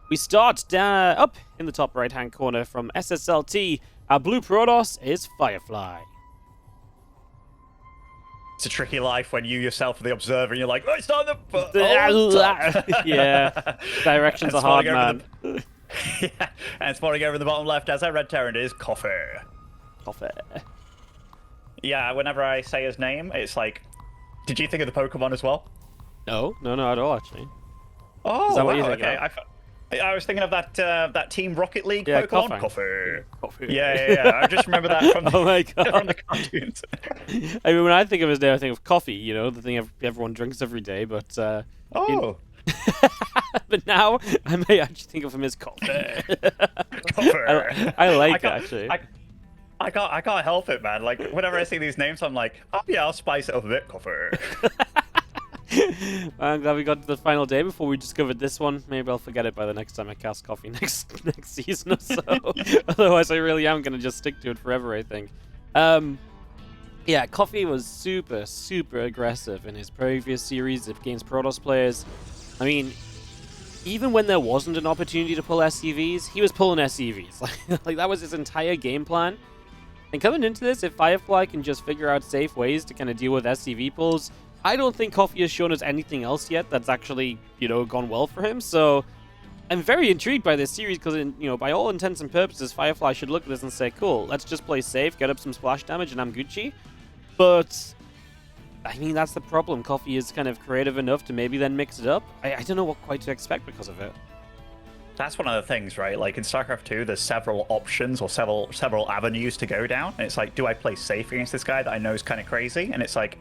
We start down, up in the top right-hand corner from SSLT. Our blue Protoss is Firefly. It's a tricky life when you yourself are the observer and you're like, oh, it's not the... Yeah, directions are hard, man. Yeah, and spawning over in the bottom left as our red Terran is Coffee. Coffee. Yeah, whenever I say his name, it's like, did you think of the Pokemon as well? No, at all, actually. Oh, is that what wow, you think okay. I was thinking of that Team Rocket League Pokemon. Coffee. Yeah. I just remember that from the, oh my God. from the cartoons. I mean, when I think of his name, I think of coffee, you know, the thing everyone drinks every day, but... oh. But now, I may actually think of him as coffee. Coffee. I like it, actually. I can't help it, man. Like, whenever I see these names, I'm like, oh yeah, I'll spice it up a bit. Coffee. I'm glad we got to the final day before we discovered this one. Maybe I'll forget it by the next time I cast coffee next season or so. Otherwise, I really am going to just stick to it forever, I think. Yeah, Coffee was super, super aggressive in his previous series against Protoss players. I mean, even when there wasn't an opportunity to pull SCVs, he was pulling SCVs. Like that was his entire game plan. And coming into this, if Firefly can just figure out safe ways to kind of deal with SCV pulls, I don't think Coffee has shown us anything else yet that's actually, you know, gone well for him. So I'm very intrigued by this series because, you know, by all intents and purposes, Firefly should look at this and say, cool, let's just play safe, get up some splash damage, and I'm Gucci. But, I mean, that's the problem. Coffee is kind of creative enough to maybe then mix it up. I don't know what quite to expect because of it. That's one of the things, right? Like in StarCraft 2, there's several options or several avenues to go down. And it's like, do I play safe against this guy that I know is kind of crazy? And it's like,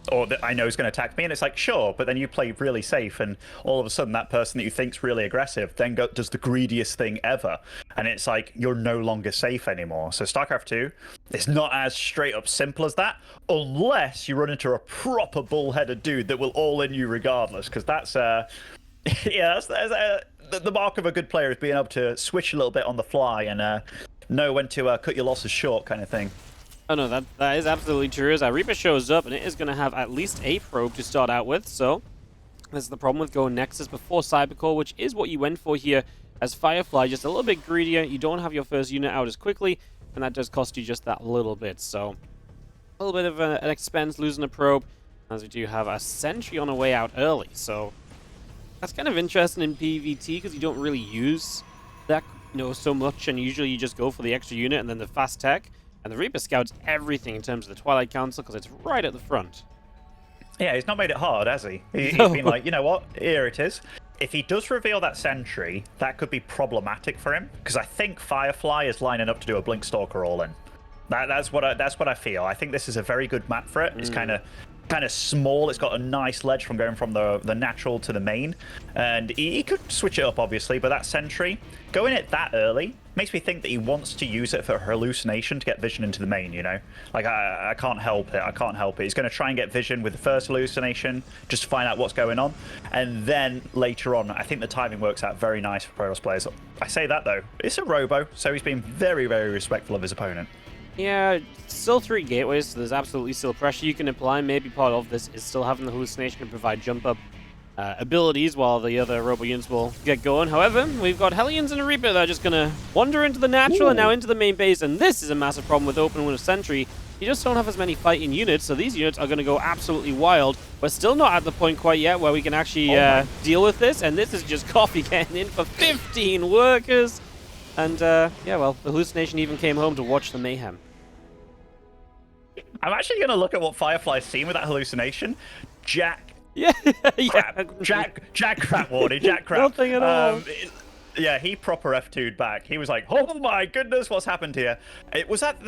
or that I know is going to attack me, and it's like, sure, but then you play really safe, and all of a sudden that person that you think's really aggressive then does the greediest thing ever, and it's like you're no longer safe anymore. So StarCraft 2 is not as straight up simple as that, unless you run into a proper bullheaded dude that will all in you regardless, because that's yeah, that's the mark of a good player is being able to switch a little bit on the fly and know when to cut your losses short, kind of thing. Oh no, that is absolutely true. As our Reaper shows up, and it is going to have at least a probe to start out with, so this is the problem with going Nexus before Cybercore, which is what you went for here as Firefly, just a little bit greedier. You don't have your first unit out as quickly, and that does cost you just that little bit. So a little bit of an expense losing a probe, as we do have a sentry on the way out early. So that's kind of interesting in PvT because you don't really use that, you know, so much, and usually you just go for the extra unit and then the fast tech. And the Reaper scouts everything in terms of the Twilight Council because it's right at the front. Yeah, he's not made it hard, has he? He's been like, you know what? Here it is. If he does reveal that sentry, that could be problematic for him because I think Firefly is lining up to do a Blink Stalker all in. That's what I feel. I think this is a very good map for it. It's kind of small. It's got a nice ledge from going from the natural to the main, and he could switch it up obviously. But that sentry going it that early makes me think that he wants to use it for hallucination to get vision into the main, you know? Like, I can't help it. I can't help it. He's going to try and get vision with the first hallucination, just to find out what's going on. And then later on, I think the timing works out very nice for Protoss players. I say that, though. It's a Robo, so he's been very, very respectful of his opponent. Yeah, still 3 gateways, so there's absolutely still pressure you can apply. Maybe part of this is still having the hallucination to provide jump-up abilities while the other Robo units will get going. However, we've got Hellions and a Reaper that are just going to wander into the natural and now into the main base, and this is a massive problem with opening with a sentry. You just don't have as many fighting units, so these units are going to go absolutely wild. We're still not at the point quite yet where we can actually deal with this, and this is just Coffee getting in for 15 workers. And, yeah, well, the hallucination even came home to watch the mayhem. I'm actually going to look at what Firefly's seen with that hallucination. Jack crap, Wardy, Jack crap. Nothing at all. Yeah, he proper F2'd back. He was like, oh my goodness, what's happened here? Was that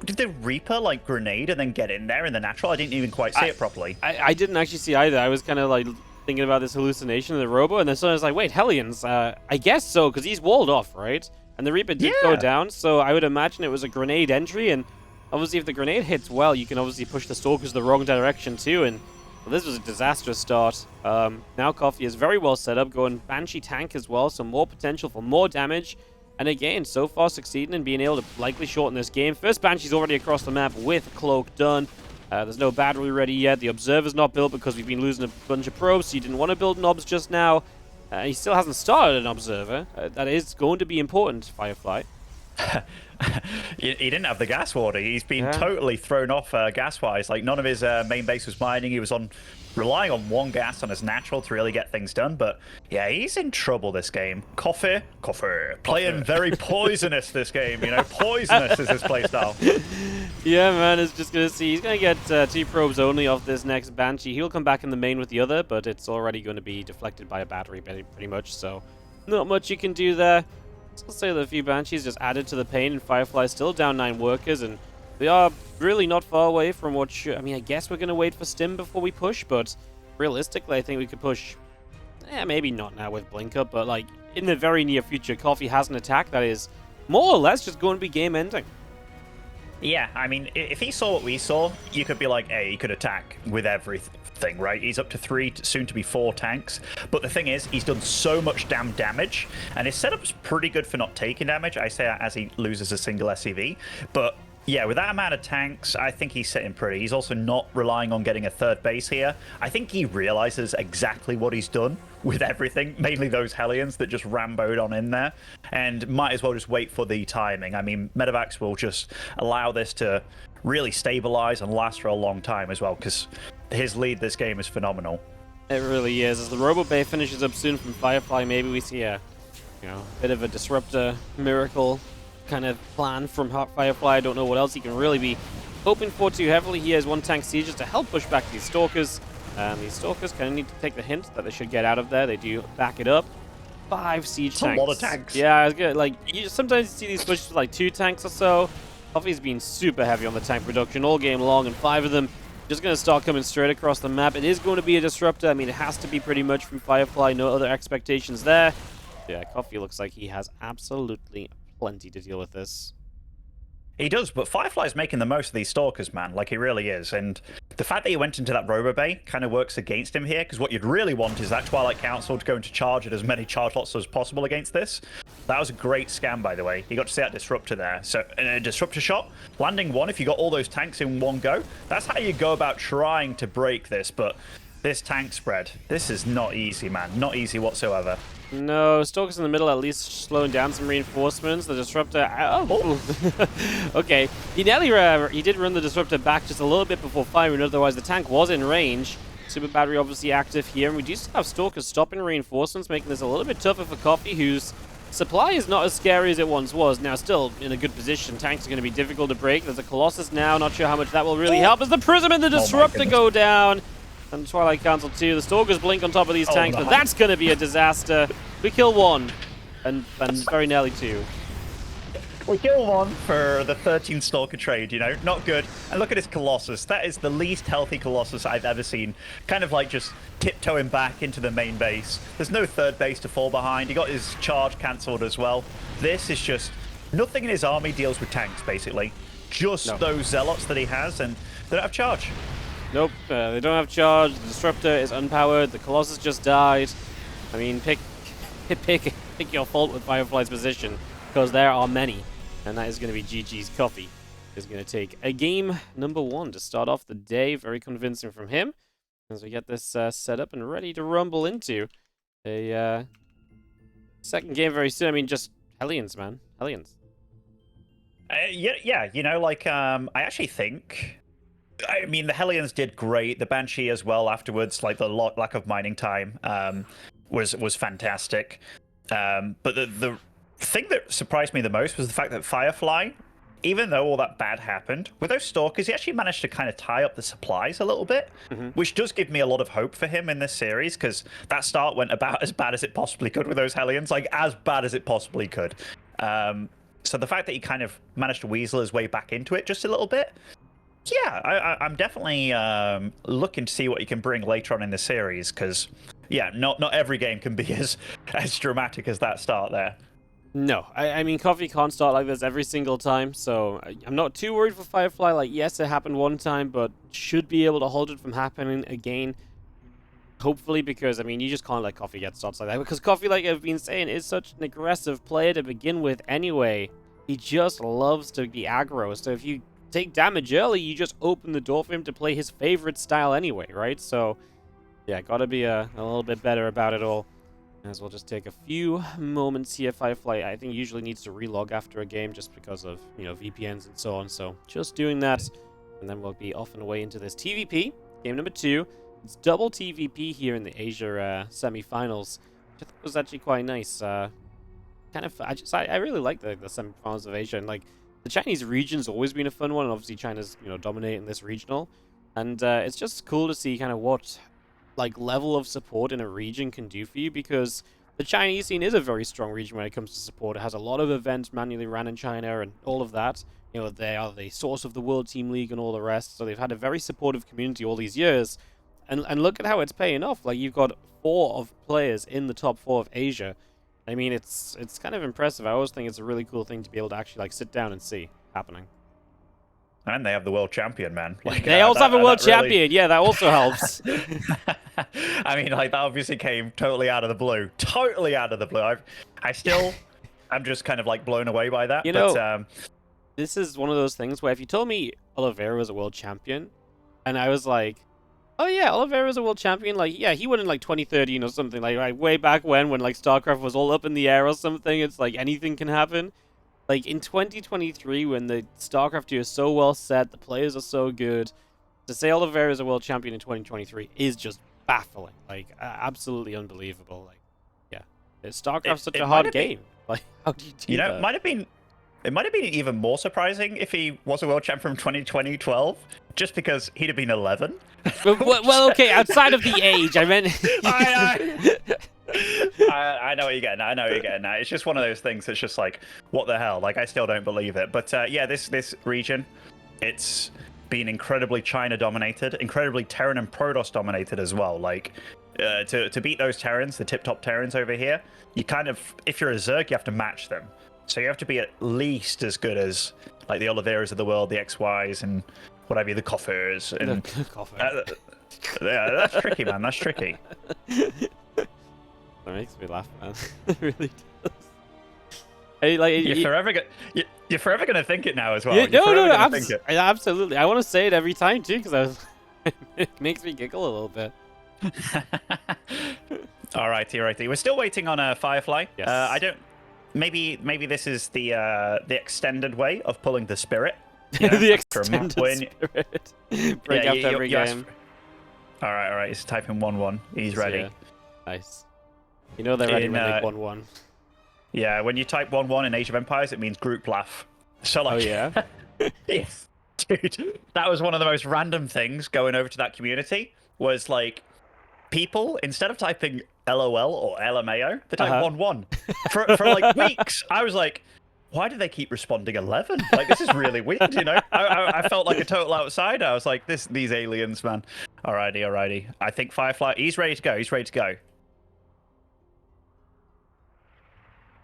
did the Reaper like grenade and then get in there in the natural? I didn't even quite see it properly. I didn't actually see either. I was kind of like thinking about this hallucination of the Robo, and then suddenly I was like, wait, Hellions, I guess so, because he's walled off, right? And the Reaper did go down, so I would imagine it was a grenade entry, and obviously if the grenade hits well, you can obviously push the Stalkers the wrong direction too, and well, this was a disastrous start. Now Coffee is very well set up, going Banshee tank as well, so more potential for more damage. And again, so far succeeding in being able to likely shorten this game. First Banshee's already across the map with Cloak done. There's no battery ready yet. The Observer's not built because we've been losing a bunch of probes, so you didn't want to build knobs just now. He still hasn't started an observer. That is going to be important, Firefly. He didn't have the gas water. He's been totally thrown off gas-wise. Like, none of his main base was mining. He was relying on one gas on his natural to really get things done. But yeah, he's in trouble this game. Coffee, playing very poisonous this game. You know, poisonous is his playstyle. Yeah, man, it's just gonna see. He's gonna get 2 probes only off this next Banshee. He'll come back in the main with the other, but it's already going to be deflected by a battery pretty much. So not much you can do there. I'll say that a few Banshees just added to the pain, and Firefly still down 9 workers, and they are really not far away from what should... I mean, I guess we're going to wait for Stim before we push, but realistically, I think we could push... maybe not now with Blink Up, but, like, in the very near future, Coffee has an attack that is more or less just going to be game-ending. Yeah, I mean, if he saw what we saw, you could be like, hey, he could attack with everything, right? He's up to 3, soon to be 4 tanks. But the thing is, he's done so much damn damage, and his setup's pretty good for not taking damage. I say that as he loses a single SCV. But yeah, with that amount of tanks, I think he's sitting pretty. He's also not relying on getting a 3rd base here. I think he realizes exactly what he's done with everything, mainly those Hellions that just ramboed on in there, and might as well just wait for the timing. I mean, Medivacs will just allow this to really stabilize and last for a long time as well, because his lead this game is phenomenal. It really is. As the Robo Bay finishes up soon from Firefly, maybe we see a bit of a disruptor miracle kind of plan from Firefly. I don't know what else he can really be hoping for too heavily. He has 1 tank sieges to help push back these Stalkers. These Stalkers kind of need to take the hint that they should get out of there. They do back it up. 5 siege tanks. A lot of tanks. Yeah, it's good. Like, sometimes you see these pushes with like 2 tanks or so. Coffee's been super heavy on the tank production all game long, and 5 of them just going to start coming straight across the map. It is going to be a disruptor. I mean, it has to be pretty much from Firefly. No other expectations there. Yeah, Coffee looks like he has absolutely plenty to deal with this. He does, but Firefly's making the most of these Stalkers, man. Like, he really is. And the fact that he went into that Robo Bay kind of works against him here, because what you'd really want is that Twilight Council to go into charge at as many charge lots as possible against this. That was a great scam, by the way. You got to see that Disruptor there. So, in a Disruptor shot, landing 1, if you got all those tanks in one go, that's how you go about trying to break this. But this tank spread, this is not easy, man. Not easy whatsoever. No, Stalker's in the middle, at least slowing down some reinforcements. The Disruptor... Okay. He did run the Disruptor back just a little bit before firing, otherwise the tank was in range. Super Battery obviously active here, and we do still have Stalkers stopping reinforcements, making this a little bit tougher for Coffee, whose supply is not as scary as it once was. Now, still in a good position. Tanks are going to be difficult to break. There's a Colossus now. Not sure how much that will really help as the Prism and the Disruptor go down. And Twilight Council 2. The Stalkers blink on top of these tanks, but that's going to be a disaster. We kill 1, and very nearly 2. We kill 1 for the 13 Stalker trade, you know? Not good. And look at this Colossus. That is the least healthy Colossus I've ever seen. Kind of like just tiptoeing back into the main base. There's no 3rd base to fall behind. He got his charge cancelled as well. This is just... Nothing in his army deals with tanks, basically. Just those Zealots that he has, and they don't have charge. Nope, they don't have charge. The Disruptor is unpowered. The Colossus just died. I mean, pick your fault with Firefly's position, because there are many. And that is going to be GG's. Coffee is going to take a game number 1 to start off the day. Very convincing from him. As we get this set up and ready to rumble into a second game very soon. I mean, just Hellions, man. Hellions. Yeah, you know, like, I actually think... I mean, the Hellions did great. The Banshee as well afterwards, like the lack of mining time was fantastic. But the thing that surprised me the most was the fact that Firefly, even though all that bad happened, with those Stalkers, he actually managed to kind of tie up the supplies a little bit, which does give me a lot of hope for him in this series, because that start went about as bad as it possibly could with those Hellions, like as bad as it possibly could. So the fact that he kind of managed to weasel his way back into it just a little bit, yeah, I'm definitely looking to see what he can bring later on in the series, because, yeah, not every game can be as dramatic as that start there. No, I mean, Coffee can't start like this every single time, so I'm not too worried for Firefly. Like, yes, it happened one time, but should be able to hold it from happening again. Hopefully, because, I mean, you just can't let Coffee get starts like that, because Coffee, like I've been saying, is such an aggressive player to begin with anyway. He just loves to be aggro, so if you take damage early, you just open the door for him to play his favorite style anyway, right? So, yeah, gotta be a little bit better about it all. As we'll just take a few moments here. Firefly, I think, usually needs to relog after a game just because of, VPNs and so on. So just doing that, and then we'll be off and away into this TVP. Game number 2. It's double TVP here in the Asia semi-finals, which I thought was actually quite nice. I really like the semi-finals of Asia, and like the Chinese region's always been a fun one, and obviously China's dominating this regional, and it's just cool to see kind of what like level of support in a region can do for you, because the Chinese scene is a very strong region when it comes to support. It has a lot of events manually ran in China and all of that. They are the source of the World Team League and all the rest, so they've had a very supportive community all these years. And look at how it's paying off. Like, you've got 4 of players in the top 4 of Asia. I mean, it's kind of impressive. I always think it's a really cool thing to be able to actually like sit down and see happening. And they have the world champion, man. Like, they also have a world champion. Yeah, that also helps. I mean, like, that obviously came totally out of the blue. Totally out of the blue. I'm just kind of like blown away by that. This is one of those things where if you told me Oliveira was a world champion, and I was like, oh yeah, Oliveira's a world champion. Like, yeah, he won in like 2013 or something. Like way back when like StarCraft was all up in the air or something. It's like anything can happen. Like in 2023, when the StarCraft 2 is so well set, the players are so good, to say Oliveira is a world champion in 2023 is just baffling. Like, absolutely unbelievable. Like, yeah, StarCraft's such a hard game. Like, how do you do that? It might have been even more surprising if he was a world champ from 2012, just because he'd have been 11. Well, okay, outside of the age, I meant. I know what you're getting at. I know what you're getting at. It's just one of those things that's just like, what the hell? Like, I still don't believe it. But yeah, this region, it's been incredibly China dominated, incredibly Terran and Protoss dominated as well. Like, to beat those Terrans, the tip-top Terrans over here, you kind of, if you're a Zerg, you have to match them. So you have to be at least as good as like the Oliveiras of the world, the XYs, and whatever, the Coffers. And yeah, that's tricky, man. That's tricky. That makes me laugh, man. It really does. You're forever gonna think it now as well. Yeah, absolutely. I want to say it every time too, because it makes me giggle a little bit. Alrighty. We're still waiting on a Firefly. Yes. Maybe this is the extended way of pulling the spirit. The extended spirit. Break up every game. All right. He's typing 1-1. He's ready. Yeah. Nice. They're ready when they 1-1. Yeah, when you type 1-1 in Age of Empires, it means group laugh. So like, oh yeah. Yes, dude. That was one of the most random things going over to that community. Was like, people, instead of typing LOL or LMAO, they type 1-1 for like weeks. I was like, why do they keep responding 11? Like, this is really weird, I felt like a total outsider. I was like, these aliens, man. Alrighty. I think Firefly, he's ready to go.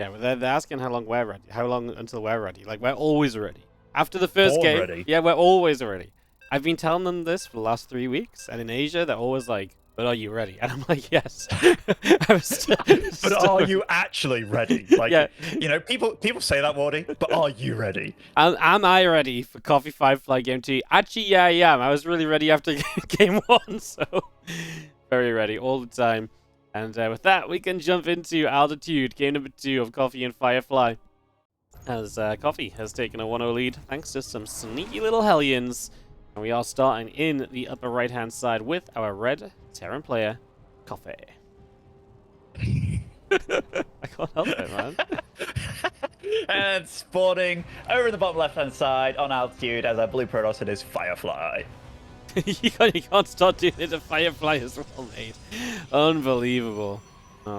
Yeah, but they're asking how long we're ready. How long until we're ready? Like, we're always ready. After the first game, ready. Yeah, we're always ready. I've been telling them this for the last 3 weeks, and in Asia, they're always like, but are you ready? And I'm like, yes. But are you actually ready? Like, yeah. People say that, Wardy, but are you ready? Am I ready for Coffee Firefly Game 2? Actually, yeah, I am. I was really ready after Game 1, so very ready all the time. And with that, we can jump into Altitude, game number 2 of Coffee and Firefly. As Coffee has taken a 1-0 lead, thanks to some sneaky little Hellions. And we are starting in the upper right-hand side with our red Terran player, Coffee. I can't help it, man. And spawning over the bottom left-hand side on Altitude as our blue Protoss, it is Firefly. you can't start doing it to Firefly as well, mate. Unbelievable.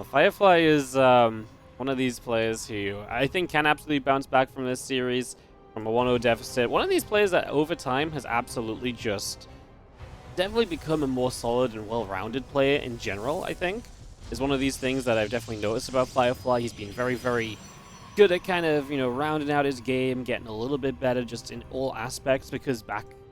Firefly is one of these players who I think can absolutely bounce back from this series, from a 1-0 deficit. One of these players that over time has absolutely just definitely become a more solid and well-rounded player in general, I think. Is one of these things that I've definitely noticed about Firefly. He's been very, very good at kind of, rounding out his game, getting a little bit better just in all aspects, because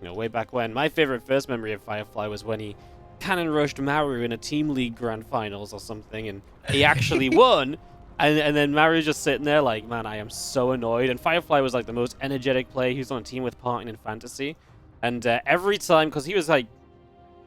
way back when, my favorite first memory of Firefly was when he cannon rushed Maru in a Team League Grand Finals or something, and he actually won. And then Maru's just sitting there like, man, I am so annoyed. And Firefly was like the most energetic player. He was on a team with Parton in Fantasy. And every time, because he was like,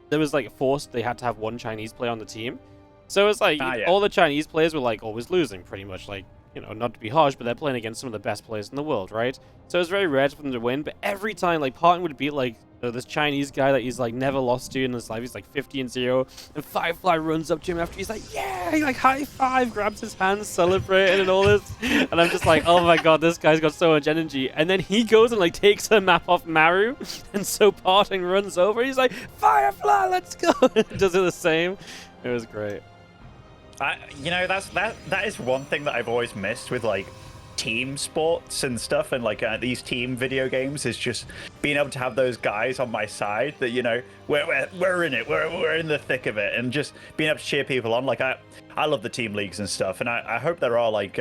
there was like forced, they had to have one Chinese player on the team. So it's like yeah. all the Chinese players were like always losing, pretty much. Like, you know, not to be harsh, but they're playing against some of the best players in the world, right? So it's very rare for them to win. But every time, like, Parton would beat like this Chinese guy that he's like never lost to in his life. He's like 50-0, and Firefly runs up to him after he's like, yeah, he like high five, grabs his hands, celebrating and all this. And I'm just like, oh my god, this guy's got so much energy. And then he goes and like takes the map off Maru, and so Parton runs over. He's like, Firefly, let's go. Does it the same. It was great. You know, that is one thing that I've always missed with like team sports and stuff, and like these team video games, is just being able to have those guys on my side that, you know, we're in it, we're in the thick of it, and just being able to cheer people on. Like I love the team leagues and stuff, and I hope there are like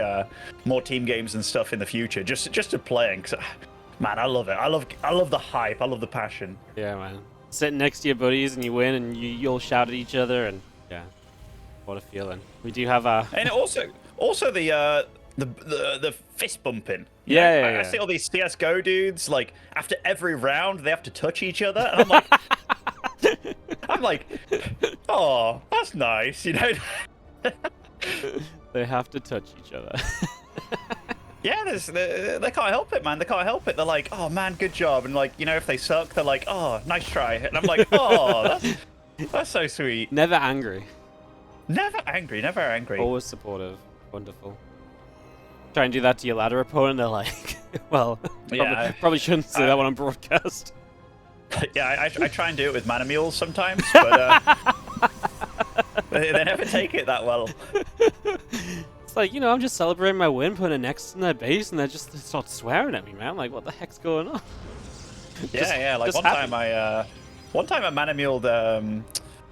more team games and stuff in the future, just to playing. Cause, man, I love it. I love the hype. I love the passion. Yeah, man. Sitting next to your buddies and you win, and you all shout at each other, and yeah. What a feeling. We do have a... And also the fist bumping. Yeah. I see all these CSGO dudes, like, after every round, they have to touch each other. And I'm like, oh, that's nice, you know? They have to touch each other. Yeah, they can't help it, man. They can't help it. They're like, oh, man, good job. And, like, you know, if they suck, they're like, oh, nice try. And I'm like, oh, that's so sweet. Never angry. Never angry, never angry. Always supportive. Wonderful. Try and do that to your ladder opponent, they're like, well, probably shouldn't say that one on broadcast. Yeah, I try and do it with mana mules sometimes, but they never take it that well. It's like, you know, I'm just celebrating my win, putting an X in their base, and they start swearing at me, man. Like, what the heck's going on? Yeah. Like one time I mana muled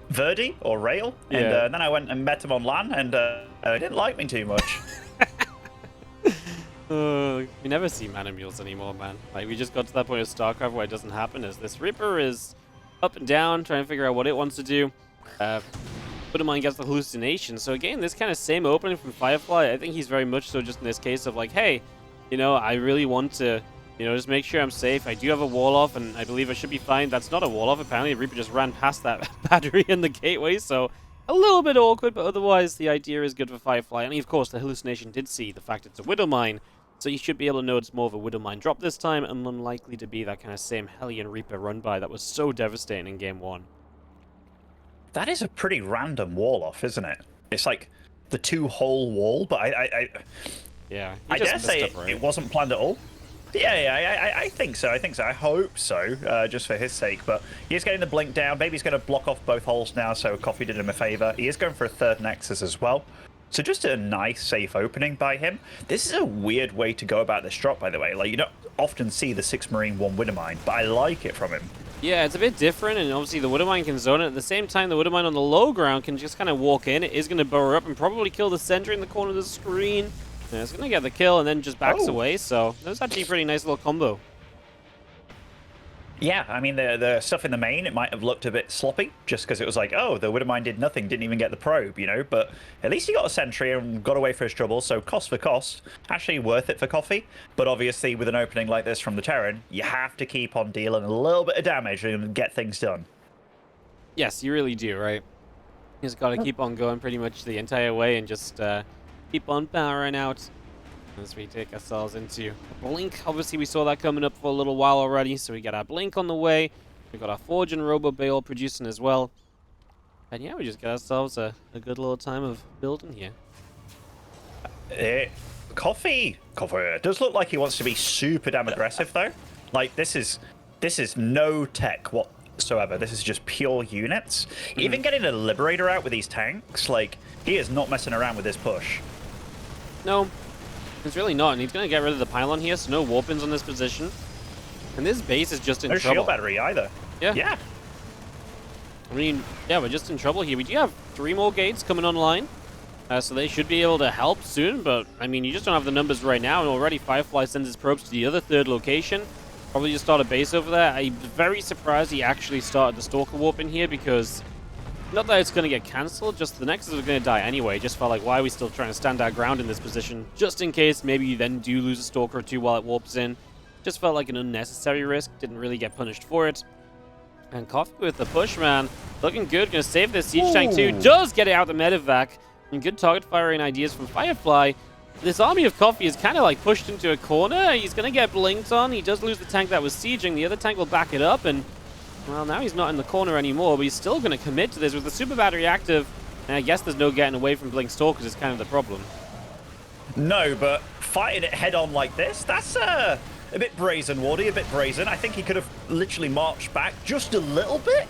Verdi or Rail, and then I went and met him on LAN, and he didn't like me too much. We never see mana mules anymore, man. Like, we just got to that point of StarCraft where it doesn't happen. As this Reaper is up and down, trying to figure out what it wants to do. Mine gets the hallucination. So again, this kind of same opening from Firefly, I think he's very much so just in this case of like, hey, you know, I really want to, you know, just make sure I'm safe. I do have a wall off, and I believe I should be fine. That's not a wall off. Apparently, Reaper just ran past that battery in the gateway, so a little bit awkward, but otherwise the idea is good for Firefly. And of course, the hallucination did see the fact it's a Widow Mine, so you should be able to know it's more of a Widow Mine drop this time, and unlikely to be that kind of same Hellion Reaper run by that was so devastating in Game 1. That is a pretty random wall off, isn't it? It's like the 2-hole wall, but I dare say it wasn't planned at all. Yeah, I think so. I hope so, just for his sake. But he is getting the blink down. Baby's going to block off both holes now, so Coffee did him a favor. He is going for a third Nexus as well. So just a nice, safe opening by him. This is a weird way to go about this drop, by the way. Like, you don't often see the 6 Marine 1 Widow Mine, but I like it from him. Yeah, it's a bit different, and obviously the Widow Mine can zone it. At the same time, the Widow Mine on the low ground can just kind of walk in. It is going to burrow up and probably kill the sentry in the corner of the screen. And it's going to get the kill and then just backs away, so that was actually a pretty nice little combo. Yeah, I mean, the stuff in the main, it might have looked a bit sloppy, just because it was like, oh, the Widow Mine did nothing, didn't even get the probe, you know, but at least he got a sentry and got away for his trouble, so cost for cost, actually worth it for Coffee. But obviously, with an opening like this from the Terran, you have to keep on dealing a little bit of damage and get things done. Yes, you really do, right? You just got to keep on going pretty much the entire way and just keep on powering out as we take ourselves into a Blink. Obviously, we saw that coming up for a little while already, so we got our Blink on the way. We got our Forge and Robo Bale producing as well. And yeah, we just got ourselves a good little time of building here. Coffee does look like he wants to be super damn aggressive, though. Like, this is no tech whatsoever. This is just pure units. Even getting a Liberator out with these tanks, like, he is not messing around with this push. No. It's really not, and he's going to get rid of the pylon here, so no warpins on this position. And this base is just in trouble. No shield battery either. Yeah. I mean, yeah, we're just in trouble here. We do have 3 more gates coming online, so they should be able to help soon, but, I mean, you just don't have the numbers right now, and already Firefly sends his probes to the other 3rd location. Probably just start a base over there. I'm very surprised he actually started the Stalker Warp in here, because not that it's going to get cancelled, just the Nexus are going to die anyway. Just felt like, why are we still trying to stand our ground in this position? Just in case maybe you then do lose a Stalker or 2 while it warps in. Just felt like an unnecessary risk. Didn't really get punished for it. And Coffee with the push, man. Looking good. Gonna save this siege tank too. Does get it out the medevac. And good target firing ideas from Firefly. This army of Coffee is kind of like pushed into a corner. He's gonna get blinked on. He does lose the tank that was sieging. The other tank will back it up. And, well, now he's not in the corner anymore. But he's still gonna commit to this with the super battery active. And I guess there's no getting away from Blink Stalkers is kind of the problem. No, but fighting it head on like this, that's a bit brazen, Wardy, a bit brazen. I think he could have literally marched back just a little bit.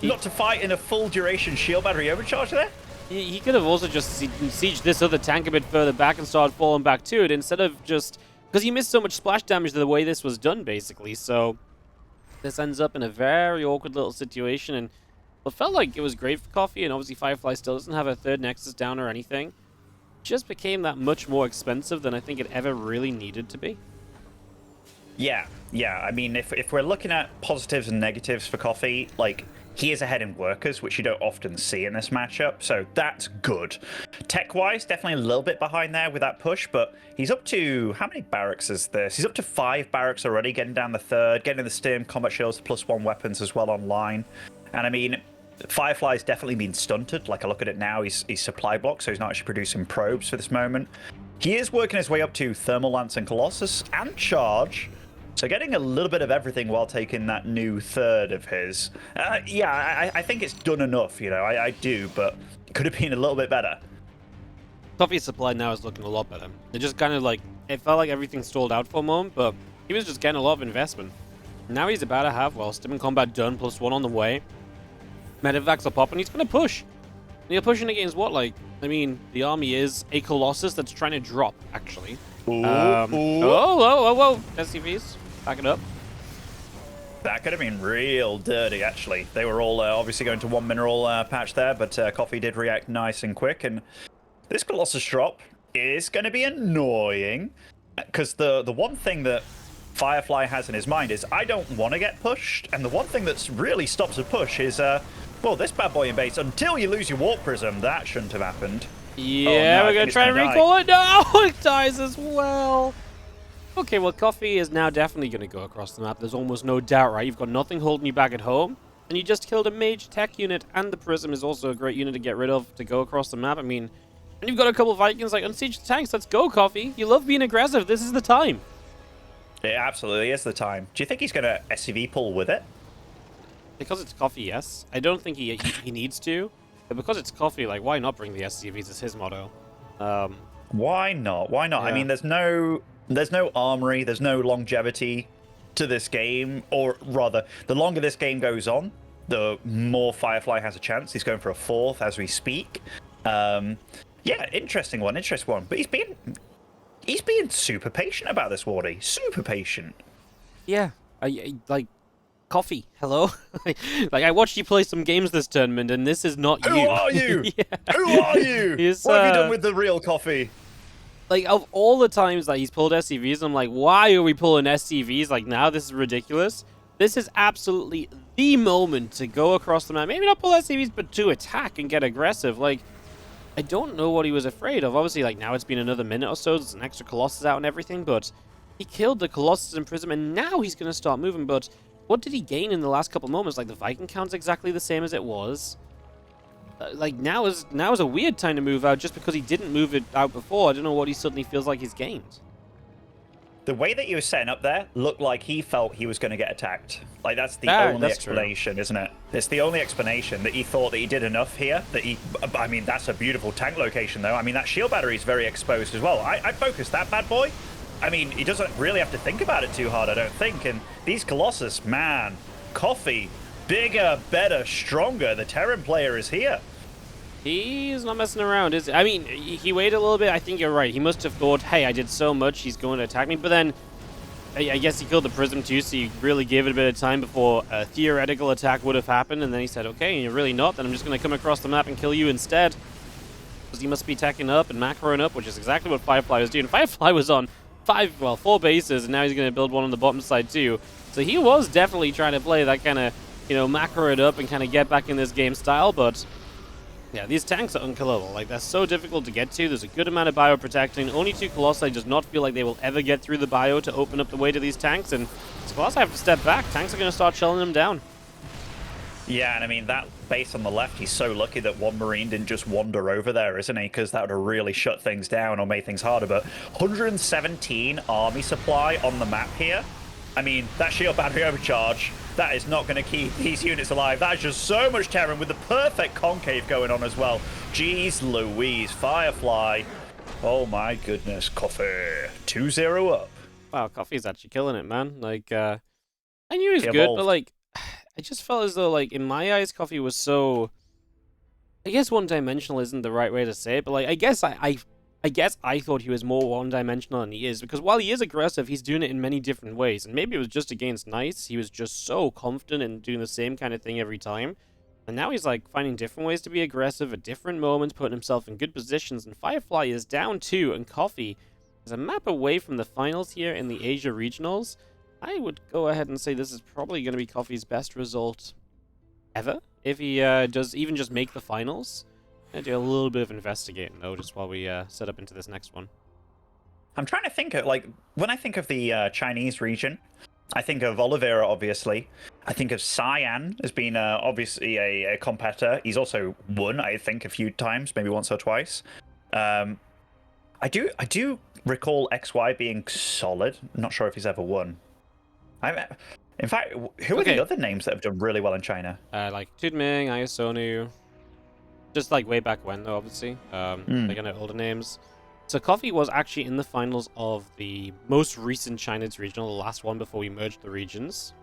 Not to fight in a full duration shield battery overcharge there. He could have also just sieged this other tank a bit further back and started falling back to it instead of just... Because he missed so much splash damage the way this was done, basically. So this ends up in a very awkward little situation. And it felt like it was great for Coffee. And obviously Firefly still doesn't have a third Nexus down or anything. Just became that much more expensive than I think it ever really needed to be. Yeah. I mean, if we're looking at positives and negatives for Coffee, like, he is ahead in workers, which you don't often see in this matchup, so that's good. Tech-wise, definitely a little bit behind there with that push, but he's up to... How many barracks is this? He's up to 5 barracks already, getting down the third, getting the Stim, combat shields, +1 weapons as well online. And I mean, Firefly's definitely been stunted. Like, I look at it now, he's supply blocked, so he's not actually producing probes for this moment. He is working his way up to Thermal Lance and Colossus and Charge, so getting a little bit of everything while taking that new third of his. Yeah, I think it's done enough, you know, I do, but it could have been a little bit better. Coffee's supply now is looking a lot better. It just kind of like, it felt like everything stalled out for a moment, but he was just getting a lot of investment. Now he's about to have, well, Stim and Combat done, +1 on the way. Medevacs are popping, he's going to push. And you're pushing against what, like, I mean, the army is a Colossus that's trying to drop, actually. Whoa, SCVs. Back it up. That could have been real dirty, actually. They were all obviously going to 1 mineral patch there, but Coffee did react nice and quick. And this Colossus drop is going to be annoying, because the one thing that Firefly has in his mind is, I don't want to get pushed. And the one thing that really stops a push is, well, this bad boy in base, until you lose your Warp Prism, that shouldn't have happened. Yeah, we're going to try to recall it. No, it dies as well. Okay, well, Coffee is now definitely going to go across the map. There's almost no doubt, right? You've got nothing holding you back at home. And you just killed a mage tech unit, and the Prism is also a great unit to get rid of to go across the map. I mean, and you've got a couple of Vikings, like, unsiege the tanks. Let's go, Coffee. You love being aggressive. This is the time. It absolutely is the time. Do you think he's going to SCV pull with it? Because it's Coffee, yes. I don't think he needs to. But because it's Coffee, like, why not bring the SCVs? It's his motto. Why not? Why not? Yeah. I mean, there's no armory, there's no longevity to this game, or rather, the longer this game goes on, the more Firefly has a chance. He's going for a 4th as we speak. Yeah, interesting one. But he's being super patient about this, Wardy. Super patient. Yeah, I like Coffee. Hello. Like, I watched you play some games this tournament, and this is not you. Who are you? Yeah. Who are you? What have you done with the real Coffee? Like, of all the times that he's pulled SCVs, I'm like, why are we pulling SCVs? Like, now this is ridiculous. This is absolutely the moment to go across the map. Maybe not pull SCVs, but to attack and get aggressive. Like, I don't know what he was afraid of. Obviously, like, now it's been another minute or so. There's an extra Colossus out and everything, but he killed the Colossus in Prism, and now he's going to start moving. But what did he gain in the last couple moments? Like, the Viking count's exactly the same as it was. Like, now is a weird time to move out just because he didn't move it out before. I don't know what he suddenly feels like he's gained. The way that he was setting up there looked like he felt he was going to get attacked. Like, that's the only explanation, true. Isn't it? It's the only explanation, that he thought that he did enough here. I mean, that's a beautiful tank location, though. I mean, that shield battery is very exposed as well. I focused that bad boy. I mean, he doesn't really have to think about it too hard, I don't think. And these Colossus, man, Coffee, bigger, better, stronger. The Terran player is here. He's not messing around, is he? I mean, he waited a little bit. I think you're right. He must have thought, hey, I did so much, he's going to attack me. But then, I guess he killed the Prism too, so he really gave it a bit of time before a theoretical attack would have happened. And then he said, okay, you're really not, then I'm just going to come across the map and kill you instead. Because he must be teching up and macroing up, which is exactly what Firefly was doing. Firefly was on 4 bases, and now he's going to build one on the bottom side too. So he was definitely trying to play that kind of, macro it up and kind of get back in this game style, but yeah, these tanks are unkillable. Like, they're so difficult to get to. There's a good amount of bio protecting. Only 2 Colossi does not feel like they will ever get through the bio to open up the way to these tanks, and Colossi have to step back. Tanks are going to start shelling them down. Yeah, and I mean, that base on the left, he's so lucky that one Marine didn't just wander over there, isn't he? Because that would have really shut things down or made things harder. But 117 army supply on the map here. I mean, that shield battery overcharge, that is not going to keep these units alive. That is just so much Terran with the perfect concave going on as well. Jeez Louise, Firefly. Oh my goodness, Coffee. 2-0 up. Wow, Coffee's actually killing it, man. Like, I knew he was He good, evolved. but like, I just felt as though, like, in my eyes, Coffee was so. I guess one-dimensional isn't the right way to say it, but like, I guess I thought he was more one-dimensional than he is, because while he is aggressive, he's doing it in many different ways, and maybe it was just against Knights. He was just so confident in doing the same kind of thing every time, and now he's like finding different ways to be aggressive at different moments, putting himself in good positions. And Firefly is down 2, and Coffee is a map away from the finals here in the Asia Regionals. I would go ahead and say this is probably going to be Coffee's best result ever if he does even just make the finals. I'm going to do a little bit of investigating, though, just while we set up into this next one. I'm trying to think of, like, when I think of the Chinese region, I think of Oliveira, obviously. I think of Cyan as being obviously a competitor. He's also won, I think, a few times, maybe once or twice. I do recall XY being solid. I'm not sure if he's ever won. In fact, who are the other names that have done really well in China? Like Tudming, Iasonu. Just like way back when, though, obviously. Like, I know older names. So Coffee was actually in the finals of the most recent China's regional, the last one before we merged the regions.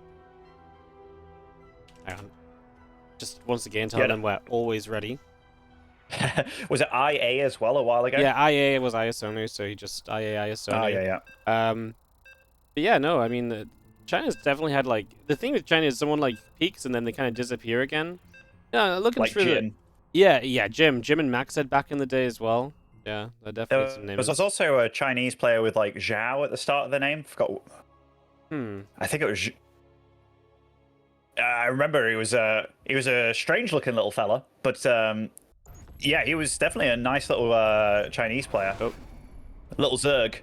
Hang on. Just once again, tell them we're always ready. Was it IA as well a while ago? Yeah, IA was Iasonu, so he just IA Iasonu. Oh, yeah. But yeah, no, I mean, China's definitely had, like, the thing with China is someone, like, peaks and then they kind of disappear again. Yeah, looking like through Jin. Yeah, Jim and Max said back in the day as well. Yeah, they're definitely some names. There's also a Chinese player with, like, Zhao at the start of the name. Forgot. I think it was. I remember he was a strange looking little fella, but yeah, he was definitely a nice little Chinese player. Oh. Little Zerg.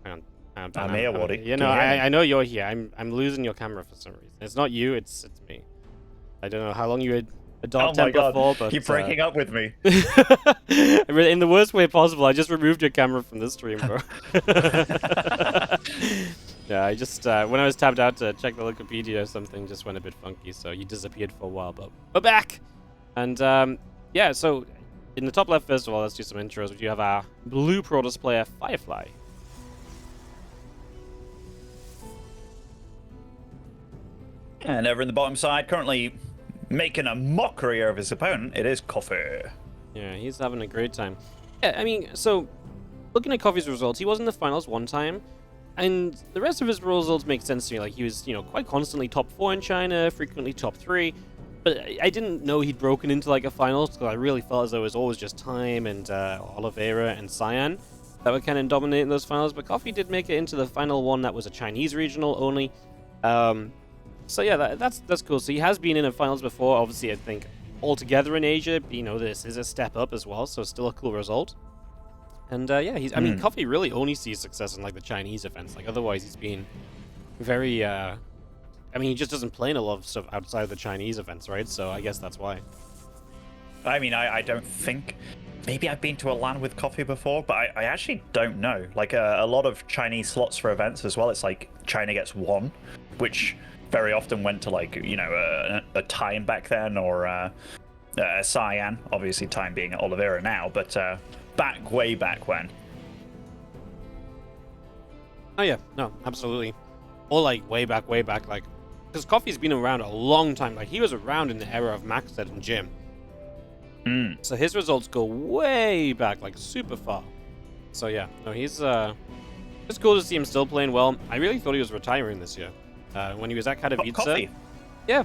Hang on. I'm here, Waddy. You know, I know you're here. I'm losing your camera for some reason. It's not you, it's me. I don't know how long you had a dark temper for, but you're breaking up with me. in the worst way possible. I just removed your camera from the stream, bro. Yeah, I just when I was tapped out to check the Wikipedia, something just went a bit funky, so you disappeared for a while, but we're back. And yeah, so in the top left, first of all, let's do some intros. We do have our blue Protoss player, Firefly. And over in the bottom side, currently making a mockery of his opponent, it is Coffee. Yeah, he's having a great time. Yeah, I mean, so looking at Coffee's results, he was in the finals one time, and the rest of his results make sense to me. Like, he was, you know, quite constantly top 4 in China, frequently top 3, but I didn't know he'd broken into, like, a finals, because I really felt as though it was always just Time and Oliveira and Cyan that were kind of dominating those finals, but Coffee did make it into the final one that was a Chinese regional only. So yeah, that's cool. So he has been in the finals before. Obviously, I think altogether in Asia, you know, this is a step up as well. So still a cool result. And yeah, I mean, Coffee really only sees success in like the Chinese events. Like otherwise, he's been very. I mean, he just doesn't play in a lot of stuff outside of the Chinese events, right? So I guess that's why. I mean, I don't think. Maybe I've been to a LAN with Coffee before, but I actually don't know. Like a lot of Chinese slots for events as well. It's like China gets one, which very often went to, like, you know, a Time back then, or a Cyan. Obviously, Time being at Oliveira now, but way back when. Oh yeah, no, absolutely. Or like way back, like, because Coffee's been around a long time. Like, he was around in the era of Maxed and Jim. So his results go way back, like super far. So yeah, no, he's it's cool to see him still playing well. I really thought he was retiring this year. When he was at Katowice. Yeah.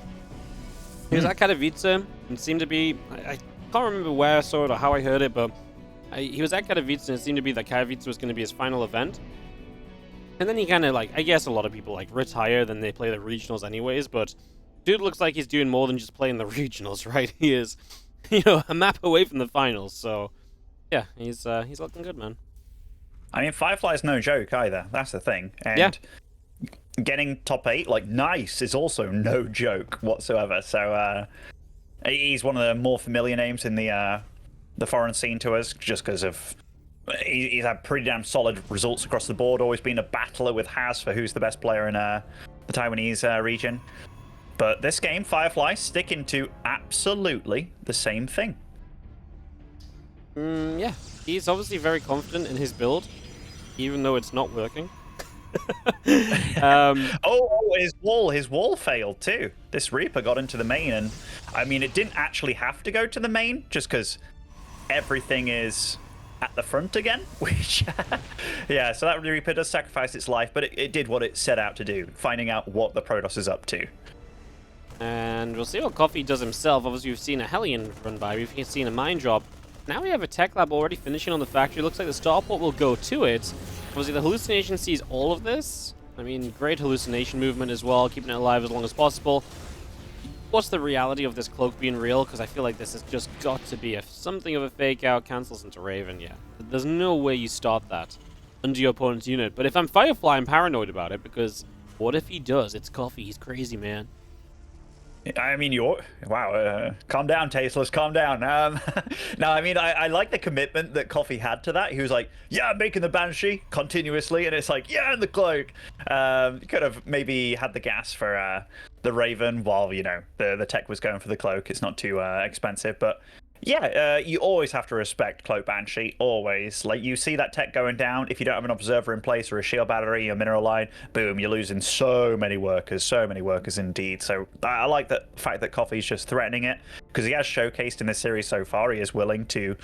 He was at Katowice and seemed to be... I can't remember where I saw it or how I heard it, but he was at Katowice and it seemed to be that Katowice was going to be his final event. And then he kind of, like, I guess a lot of people, like, retire, then they play the regionals anyways, but dude looks like he's doing more than just playing the regionals, right? He is, you know, a map away from the finals, so yeah, he's looking good, man. I mean, Firefly's no joke either. That's the thing. And yeah. getting top 8, like, nice, is also no joke whatsoever. So he's one of the more familiar names in the foreign scene to us, just because of he's had pretty damn solid results across the board. Always been a battler with Haz for who's the best player in the Taiwanese region. But this game, Firefly sticking to absolutely the same thing. Yeah, he's obviously very confident in his build, even though it's not working. His wall failed too. This Reaper got into the main, and I mean, it didn't actually have to go to the main, just because everything is at the front again. Which, yeah, so that Reaper does sacrifice its life, but it did what it set out to do, finding out what the Protoss is up to. And we'll see what Coffee does himself. Obviously, we've seen a Hellion run by, we've seen a mine drop. Now we have a tech lab already finishing on the factory. Looks like the starport will go to it. Obviously, the hallucination sees all of this. I mean, great hallucination movement as well, keeping it alive as long as possible. What's the reality of this cloak being real? Because I feel like this has just got to be something of a fake out. Cancels into Raven, yeah. There's no way you start that under your opponent's unit. But if I'm Firefly, I'm paranoid about it, because what if he does? It's Coffee. He's crazy, man. I mean, wow, calm down, Tasteless, calm down. No, I mean, I like the commitment that Coffee had to that. He was like, yeah, I'm making the Banshee continuously, and it's like, yeah, and the Cloak. You could have maybe had the gas for the Raven while, you know, the tech was going for the Cloak. It's not too expensive, but yeah, you always have to respect Cloak Banshee, always. Like, you see that tech going down, if you don't have an observer in place or a shield battery or mineral line, boom, you're losing so many workers indeed. So I like the fact that Coffee's just threatening it, because he has showcased in this series so far he is willing to.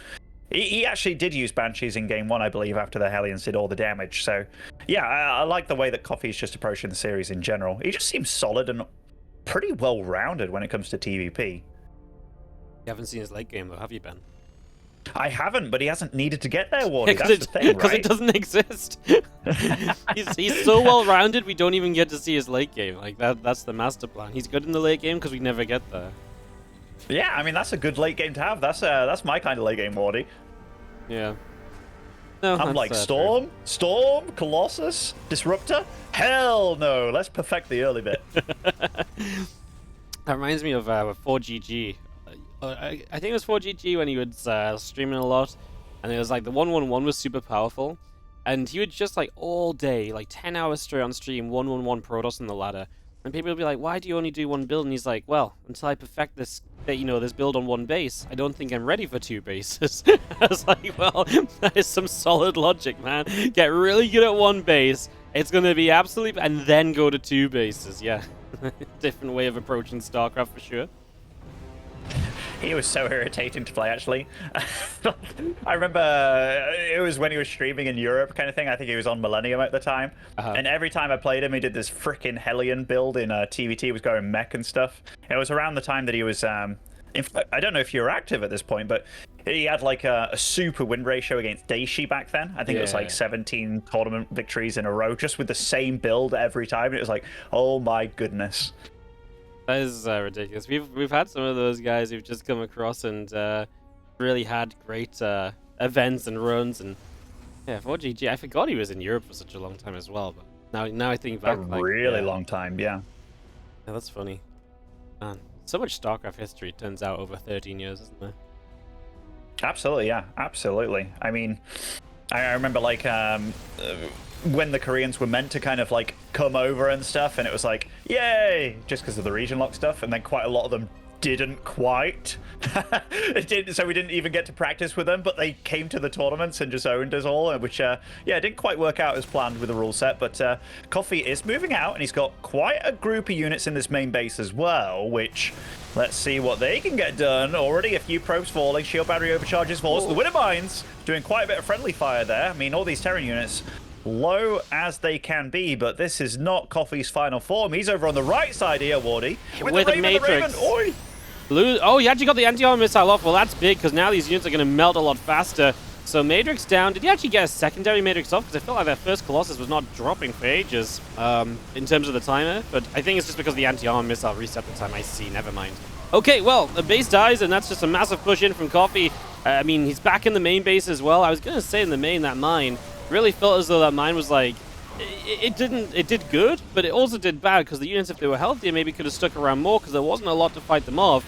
He actually did use Banshees in Game 1, I believe, after the Hellions did all the damage. So yeah, I like the way that Coffee's just approaching the series in general. He just seems solid and pretty well-rounded when it comes to TVP. You haven't seen his late game, though, have you, Ben? I haven't, but he hasn't needed to get there, Wardy. That's the thing, right? Because it doesn't exist. he's so well-rounded, we don't even get to see his late game. Like, that's the master plan. He's good in the late game because we never get there. Yeah, I mean, that's a good late game to have. That's my kind of late game, Wardy. Yeah. No, I'm like, Storm, Colossus, Disruptor? Hell no, let's perfect the early bit. That reminds me of 4GG. I think it was 4GG when he was streaming a lot, and it was like the 111 was super powerful, and he would just like all day, like 10 hours straight on stream, 111 Protoss in the ladder, and people would be like, why do you only do one build? And he's like, well, until I perfect this, this build on one base, I don't think I'm ready for 2 bases. I was like, well, that is some solid logic, man. Get really good at one base, it's gonna be absolutely, and then go to 2 bases. Yeah, different way of approaching StarCraft for sure. He was so irritating to play, actually. I remember it was when he was streaming in Europe kind of thing. I think he was on Millennium at the time. And every time I played him, he did this freaking Hellion build in TVT. He was going mech and stuff. It was around the time that he was... in fact, I don't know if you were active at this point, but he had like a super win ratio against Daishi back then. I think it was like 17 tournament victories in a row, just with the same build every time. And it was like, oh my goodness. That is ridiculous. We've had some of those guys who've just come across and really had great events and runs, and yeah, 4GG. I forgot he was in Europe for such a long time as well. But now I think back, a really long time, yeah. Yeah, that's funny. Man, so much StarCraft history turns out over 13 years, isn't there? Absolutely, yeah, absolutely. I mean, I remember like when the Koreans were meant to kind of like come over and stuff, and it was like, yay, just because of the region lock stuff, and then quite a lot of them didn't quite. It didn't, so we didn't even get to practice with them, but they came to the tournaments and just owned us all, which yeah, it didn't quite work out as planned with the rule set. But Coffee is moving out, and he's got quite a group of units in this main base as well, which let's see what they can get done. Already a few probes falling, shield battery overcharges falls. The Winter Mines doing quite a bit of friendly fire there. I mean, all these Terran units low as they can be, but this is not Coffee's final form. He's over on the right side here, Wardy, with the Matrix. Oi! Oh, he actually got the anti-armor missile off. Well, that's big, because now these units are going to melt a lot faster. So Matrix down. Did he actually get a secondary Matrix off? Because I felt like their first Colossus was not dropping for ages in terms of the timer. But I think it's just because the anti-armor missile reset the time. I see, never mind. Okay, well, the base dies, and that's just a massive push in from Coffee. I mean, he's back in the main base as well. I was going to say in the main, that mine really felt as though that mine was like it did good, but it also did bad because the units, if they were healthier, maybe could have stuck around more because there wasn't a lot to fight them off.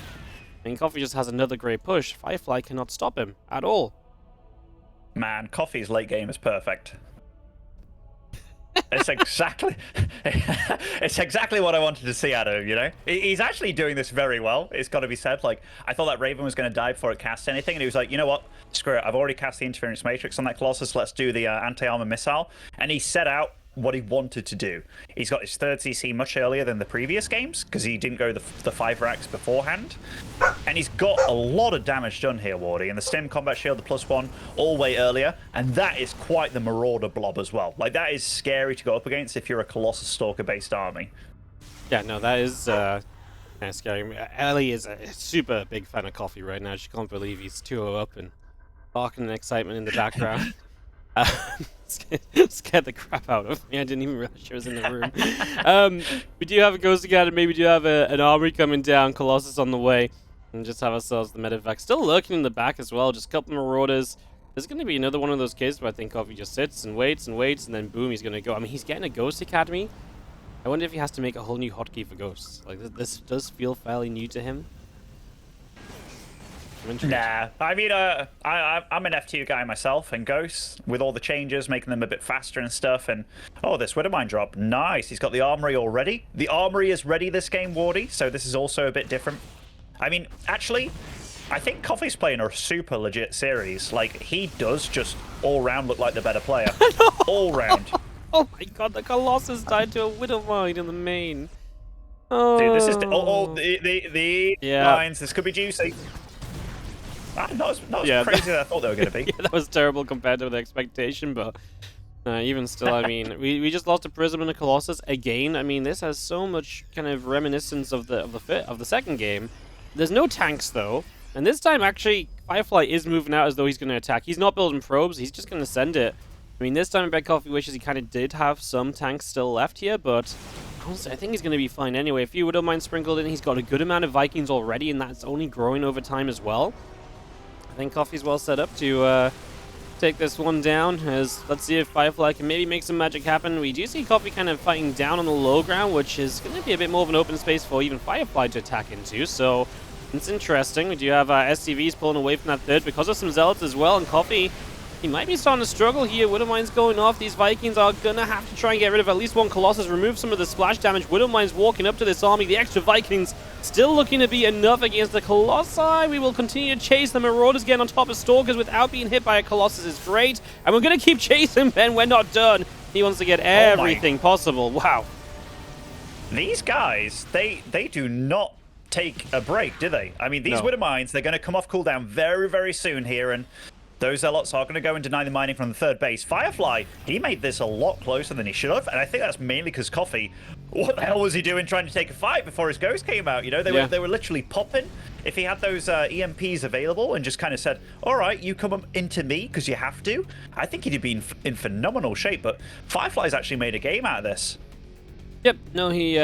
And Coffee just has another great push. Firefly cannot stop him at all. Man, Coffee's late game is perfect. It's exactly what I wanted to see out of him, you know? He's actually doing this very well, it's got to be said. Like, I thought that Raven was going to die before it cast anything, and he was like, you know what? Screw it. I've already cast the Interference Matrix on that Colossus. Let's do the anti-armor missile. And he set out what he wanted to do. He's got his third CC much earlier than the previous games, because he didn't go the 5 racks beforehand. And he's got a lot of damage done here, Wardy. And the Stim Combat Shield, the +1, all way earlier. And that is quite the Marauder blob as well. Like, that is scary to go up against if you're a Colossus Stalker-based army. Yeah, no, that is kind of scary. Ellie is a super big fan of Coffee right now. She can't believe he's 2-0 up and barking in excitement in the background. Scared the crap out of me. I didn't even realize she was in the room. We do have a Ghost again, and maybe we do have an army coming down, Colossus on the way, and just have ourselves the medevac. Still lurking in the back as well, just a couple Marauders. There's going to be another one of those cases where I think Coffee just sits and waits, and then boom, he's going to go. I mean, he's getting a Ghost Academy. I wonder if he has to make a whole new hotkey for Ghosts. Like, this does feel fairly new to him. Nah, I mean, I'm an F2 guy myself, and Ghosts, with all the changes, making them a bit faster and stuff, and oh, this Widowmine drop, nice. He's got the Armory already. The Armory is ready this game, Wardy, so this is also a bit different. I mean, actually, I think Coffee's playing a super legit series. Like, he does just all round look like the better player. All round. Oh my god, the Colossus died to a Widowmine in the main. Oh. Dude, this is the lines. This could be juicy. Not as crazy as I thought they were going to be. Yeah, that was terrible compared to the expectation, but even still, I mean, we just lost a Prism and a Colossus again. I mean, this has so much kind of reminiscence of the second game. There's no tanks though, and this time actually Firefly is moving out as though he's going to attack. He's not building probes. He's just going to send it. I mean, this time Bed Coffee wishes he kind of did have some tanks still left here, but honestly, I think he's going to be fine anyway. A few Widowmine sprinkled in. He's got a good amount of Vikings already, and that's only growing over time as well. I think Coffee's well set up to take this one down, as let's see if Firefly can maybe make some magic happen. We do see Coffee kind of fighting down on the low ground, which is going to be a bit more of an open space for even Firefly to attack into, so it's interesting. We do have SCVs pulling away from that third because of some Zealots as well, and Coffee, he might be starting to struggle here. Widowmine's going off. These Vikings are going to have to try and get rid of at least one Colossus, remove some of the splash damage. Widowmine's walking up to this army. The extra Vikings still looking to be enough against the Colossi. We will continue to chase the Marauders again on top of Stalkers without being hit by a Colossus is great. And we're going to keep chasing Ben. We're not done. He wants to get everything possible. Wow. These guys, they do not take a break, do they? I mean, these Widowmines, they're going to come off cooldown very, very soon here, and those Zealots are going to go and deny the mining from the third base. Firefly, he made this a lot closer than he should have, and I think that's mainly because Coffee, what the hell was he doing trying to take a fight before his Ghost came out? You know, they were literally popping. If he had those EMPs available and just kind of said, all right, you come into me because you have to, I think he'd have been in phenomenal shape, but Firefly's actually made a game out of this. Yep, no, he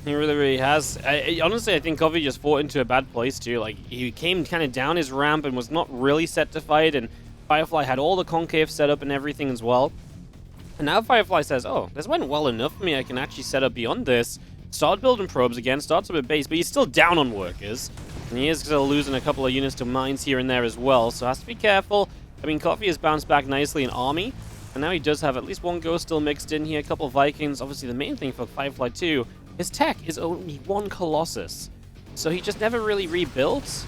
really has. Honestly, I think Coffee just fought into a bad place too. Like, he came kind of down his ramp and was not really set to fight, and Firefly had all the concave set up and everything as well. And now Firefly says, oh, this went well enough for me. I can actually set up beyond this. Start building probes again, starts up a base, but he's still down on workers. And he is still losing a couple of units to mines here and there as well, so has to be careful. I mean, Coffee has bounced back nicely in army, and now he does have at least one Ghost still mixed in here, a couple of Vikings. Obviously, the main thing for Firefly too, his tech is only one Colossus. So he just never really rebuilt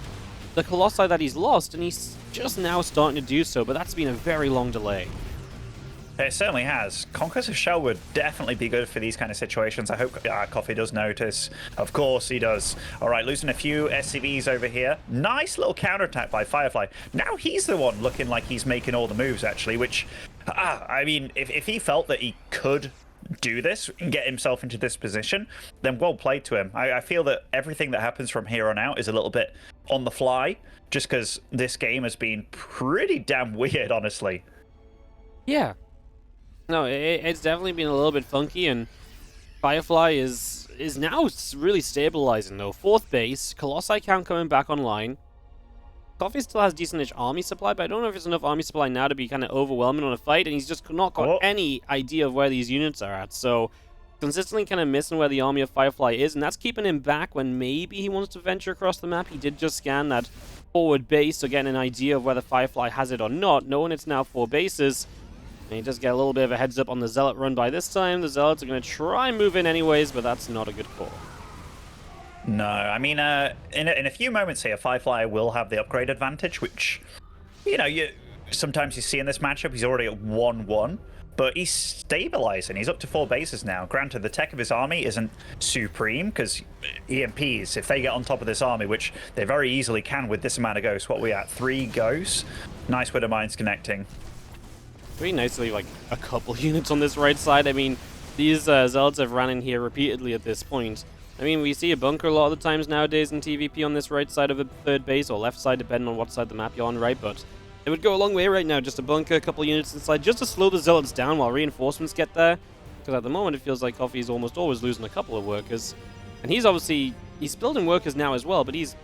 the Colossi that he's lost, and he's just now starting to do so, but that's been a very long delay. It certainly has. Conquest of Shell would definitely be good for these kind of situations. I hope Coffee does notice. Of course he does. All right, losing a few SCVs over here. Nice little counterattack by Firefly. Now he's the one looking like he's making all the moves, actually, which, I mean, if he felt that he could do this and get himself into this position, then well played to him. I feel that everything that happens from here on out is a little bit on the fly, just because this game has been pretty damn weird, honestly. Yeah. No, it's definitely been a little bit funky, and Firefly is now really stabilizing, though. Fourth base, Colossi count coming back online. Coffee still has decent-ish army supply, but I don't know if it's enough army supply now to be kind of overwhelming on a fight, and he's just not got any idea of where these units are at, so consistently kind of missing where the army of Firefly is, and that's keeping him back when maybe he wants to venture across the map. He did just scan that forward base, so getting an idea of whether Firefly has it or not, knowing it's now 4 bases. And he does get a little bit of a heads up on the Zealot run by this time. The Zealots are going to try and move in anyways, but that's not a good call. No, I mean, in a few moments here, Firefly will have the upgrade advantage, which, you know, sometimes you see in this matchup, he's already at 1-1, but he's stabilizing. He's up to 4 bases now. Granted, the tech of his army isn't supreme, because EMPs, if they get on top of this army, which they very easily can with this amount of ghosts, what are we at? 3 ghosts? Nice Widow Mines connecting. Pretty nicely, like, a couple units on this right side. I mean, these Zealots have ran in here repeatedly at this point. I mean, we see a bunker a lot of the times nowadays in TVP on this right side of a 3rd base, or left side, depending on what side of the map you're on, right? But it would go a long way right now, just a bunker, a couple units inside, just to slow the Zealots down while reinforcements get there. Because at the moment, it feels like Coffee's almost always losing a couple of workers. And he's building workers now as well, but he's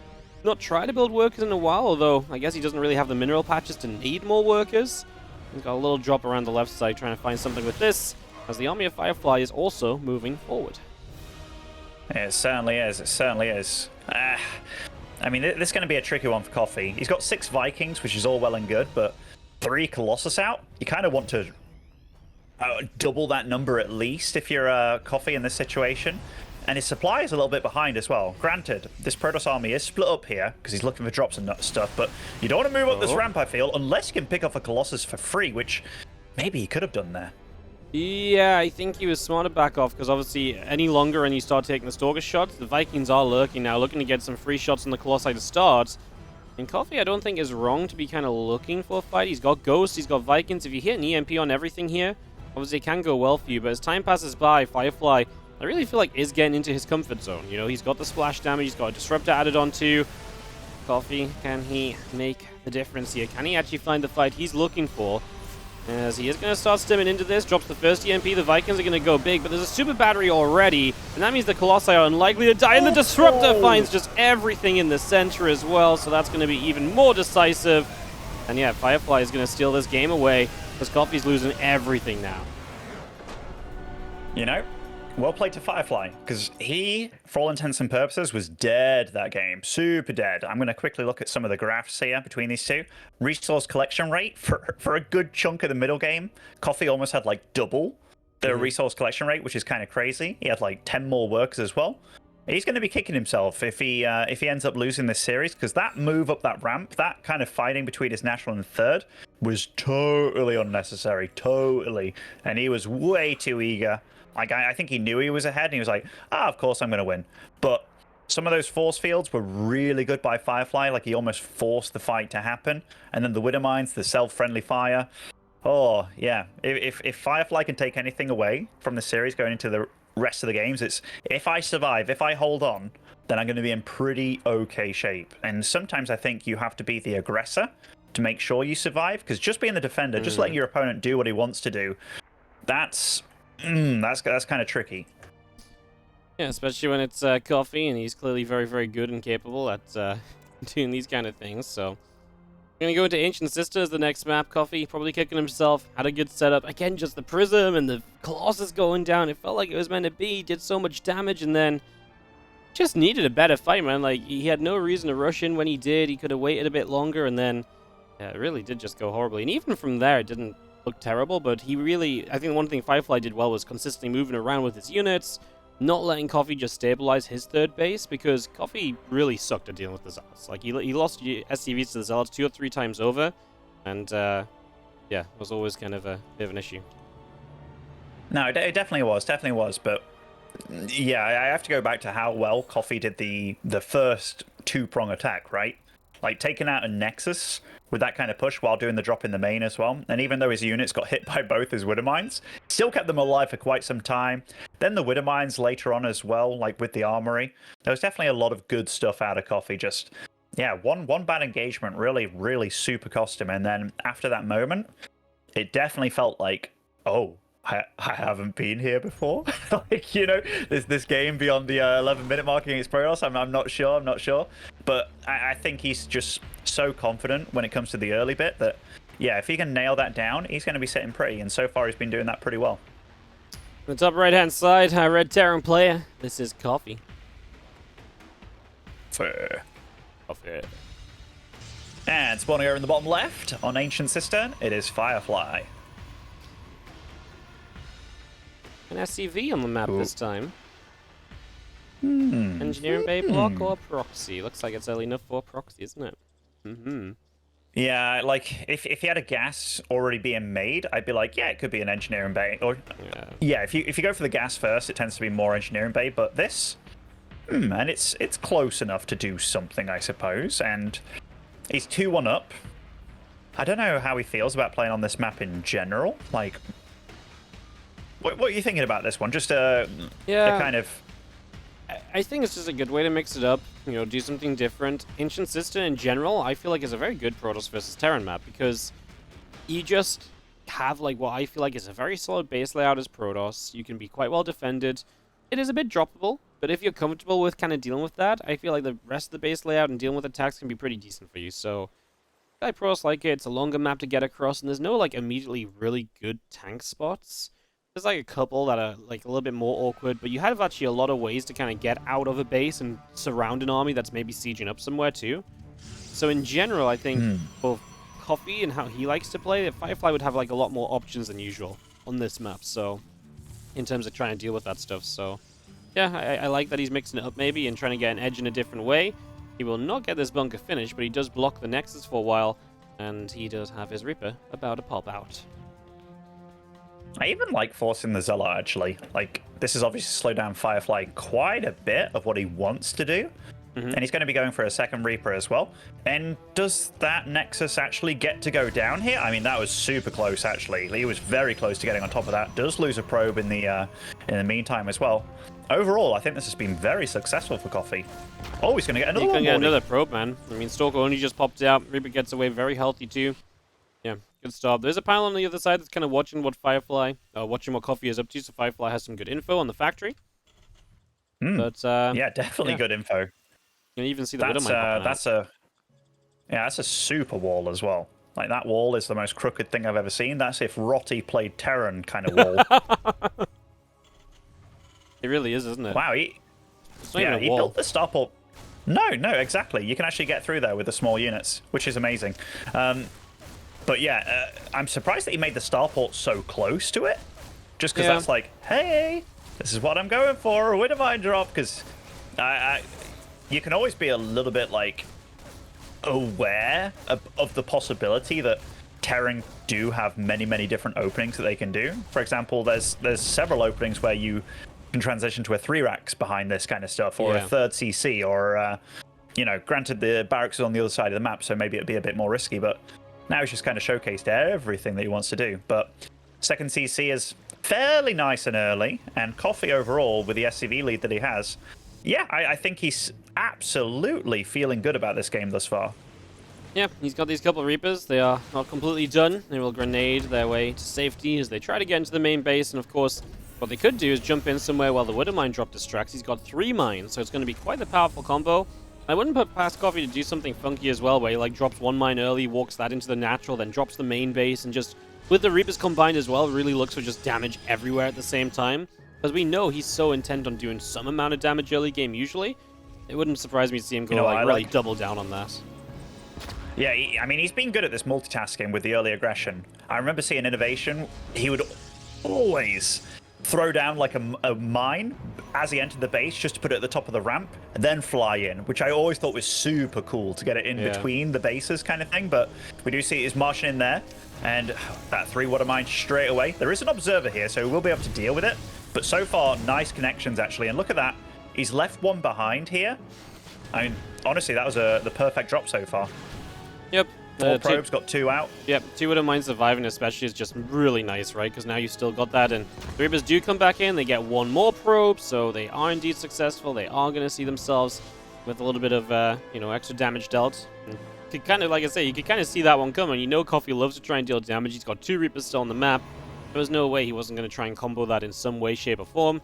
not tried to build workers in a while, although I guess he doesn't really have the mineral patches to need more workers. He's got a little drop around the left side, trying to find something with this, as the army of Firefly is also moving forward. It certainly is. It certainly is. I mean, this is going to be a tricky one for Coffee. He's got 6 Vikings, which is all well and good, but 3 Colossus out? You kind of want to double that number at least if you're Coffee in this situation. And his supply is a little bit behind as well. Granted, this Protoss army is split up here because he's looking for drops and stuff, but you don't want to move up this ramp, I feel, unless you can pick off a Colossus for free, which maybe he could have done there. Yeah, I think he was smart to back off, because obviously any longer and you start taking the Stalker shots, the Vikings are lurking now, looking to get some free shots on the Colossi to start. And Coffee, I don't think, is wrong to be kind of looking for a fight. He's got Ghosts, he's got Vikings. If you hit an EMP on everything here, obviously it can go well for you, but as time passes by, Firefly, I really feel like is getting into his comfort zone. You know, he's got the splash damage, he's got a Disruptor added on too. Coffee, can he make the difference here? Can he actually find the fight he's looking for? As he is going to start stimming into this, drops the first EMP, the Vikings are going to go big, but there's a super battery already, and that means the Colossi are unlikely to die, and the Disruptor finds just everything in the center as well, so that's going to be even more decisive. And yeah, Firefly is going to steal this game away, because Coffee's losing everything now. You know, well played to Firefly, because he, for all intents and purposes, was dead that game. Super dead. I'm going to quickly look at some of the graphs here between these two. Resource collection rate for a good chunk of the middle game, Coffee almost had like double the resource collection rate, which is kind of crazy. He had like 10 more workers as well. He's going to be kicking himself if he ends up losing this series, because that move up that ramp, that kind of fighting between his national and 3rd, was totally unnecessary. Totally. And he was way too eager. Like, I think he knew he was ahead, and he was like, of course I'm going to win. But some of those force fields were really good by Firefly. Like, he almost forced the fight to happen. And then the Widow Mines, the self-friendly fire. Oh, yeah. If Firefly can take anything away from the series going into the rest of the games, it's if I survive, if I hold on, then I'm going to be in pretty okay shape. And sometimes I think you have to be the aggressor to make sure you survive, because just being the defender, just letting your opponent do what he wants to do, that's kind of tricky. Yeah, especially when it's Coffee, and he's clearly very, very good and capable at doing these kind of things. So we're going to go into Ancient Sisters, the next map. Coffee probably kicking himself, had a good setup. Again, just the Prism and the Colossus going down. It felt like it was meant to be. Did so much damage, and then just needed a better fight, man. Like, he had no reason to rush in when he did. He could have waited a bit longer, and then yeah, it really did just go horribly. And even from there, it didn't look terrible, but he really, I think one thing Firefly did well was consistently moving around with his units, not letting Coffee just stabilize his 3rd base, because Coffee really sucked at dealing with the Zealots. Like, he lost SCVs to the Zealots 2 or 3 times over, and yeah, it was always kind of a bit of an issue. No, it definitely was, but yeah, I have to go back to how well Coffee did the first 2-prong attack, right? Like, taking out a Nexus with that kind of push while doing the drop in the main as well. And even though his units got hit by both his Widow Mines, still kept them alive for quite some time. Then the Widow Mines later on as well, like with the armory. There was definitely a lot of good stuff out of Coffee. Just, yeah, one bad engagement really, really super cost him. And then after that moment, it definitely felt like, oh, I haven't been here before. Like, you know, this game beyond the 11-minute mark against Protoss. I'm not sure. I'm not sure. But I think he's just so confident when it comes to the early bit that, yeah, if he can nail that down, he's going to be sitting pretty. And so far, he's been doing that pretty well. On the top right-hand side, red Terran player. This is Coffee. Fair. Coffee. And spawning over in the bottom left on Ancient Cistern, it is Firefly. An SCV on the map this time. Hmm. Engineering bay block or proxy? Looks like it's early enough for proxy, isn't it? Yeah, like if he had a gas already being made, I'd be like, yeah, it could be an engineering bay. Or yeah, if you go for the gas first, it tends to be more engineering bay. But this, and it's close enough to do something, I suppose. And he's 2-1 up. I don't know how he feels about playing on this map in general. Like, what are you thinking about this one? Just a kind of. I think it's just a good way to mix it up, you know, do something different. Ancient Cistern in general, I feel like is a very good Protoss versus Terran map because you just have like what I feel like is a very solid base layout as Protoss. You can be quite well defended. It is a bit droppable, but if you're comfortable with kind of dealing with that, I feel like the rest of the base layout and dealing with attacks can be pretty decent for you. So I Protoss like it. It's a longer map to get across, and there's no like immediately really good tank spots. There's like a couple that are like a little bit more awkward, but you have actually a lot of ways to kind of get out of a base and surround an army that's maybe sieging up somewhere too. So in general, I think both Coffee and how he likes to play, Firefly would have like a lot more options than usual on this map. So in terms of trying to deal with that stuff, so yeah, I like that he's mixing it up maybe and trying to get an edge in a different way. He will not get this bunker finished, but he does block the Nexus for a while, and he does have his Reaper about to pop out. I even like forcing the Zealot, actually. Like, this has obviously slowed down Firefly quite a bit of what he wants to do. And he's going to be going for a second Reaper as well. And does that Nexus actually get to go down here? I mean, that was super close, actually. He was very close to getting on top of that. Does lose a probe in the meantime as well. Overall, I think this has been very successful for Coffee. Oh, he's going to get another one. He's going to get another probe, man. I mean, Stalker only just popped out. Reaper gets away very healthy, too. Yeah, good stuff. There's a panel on the other side that's kind of watching what watching what Coffee is up to. So Firefly has some good info on the factory. But yeah, definitely good info. You can even see the Widowmine. That's a super wall as well. Like, that wall is the most crooked thing I've ever seen. That's if Rotti played Terran kind of wall. It really is, isn't it? Wow, he built the starport. No, exactly. You can actually get through there with the small units, which is amazing. But yeah, I'm surprised that he made the starport so close to it. Just because that's like, hey, this is what I'm going for, a Widowmine drop. Because you can always be a little bit like aware of the possibility that Terran do have many different openings that they can do. For example, there's several openings where you can transition to a 3-racks behind this kind of stuff, or a third CC, or you know, granted the barracks is on the other side of the map, so maybe it'd be a bit more risky, but now he's just kind of showcased everything that he wants to do. But second CC is fairly nice and early, and Coffee overall, with the SCV lead that he has, yeah, I think he's absolutely feeling good about this game thus far. Yeah, he's got these couple of Reapers. They are not completely done. They will grenade their way to safety as they try to get into the main base, and of course, what they could do is jump in somewhere while the Widowmine drop distracts. He's got 3 mines, so it's going to be quite a powerful combo. I wouldn't put past Coffee to do something funky as well, where he like drops 1 mine early, walks that into the natural, then drops the main base, and just, with the Reapers combined as well, really looks for just damage everywhere at the same time. Because we know he's so intent on doing some amount of damage early game usually. It wouldn't surprise me to see him go really double down on that. Yeah, I mean, he's been good at this multitasking with the early aggression. I remember seeing Innovation, he would always throw down like a mine as he entered the base just to put it at the top of the ramp and then fly in, which I always thought was super cool to get it in between the bases kind of thing. But we do see he's marching in there, and that 3 water mine straight away. There is an observer here, so we'll be able to deal with it. But so far, nice connections actually, and look at that. He's left 1 behind here. I mean, honestly, that was the perfect drop so far. Yep. 4 probes, got 2 out. Yep, 2 Widowmine surviving especially is just really nice, right? Because now you still got that, and the Reapers do come back in. They get 1 more probe, so they are indeed successful. They are going to see themselves with a little bit of, you know, extra damage dealt. And could kind of, like I say, you could kind of see that one coming. You know Coffee loves to try and deal damage. He's got 2 Reapers still on the map. There was no way he wasn't going to try and combo that in some way, shape, or form.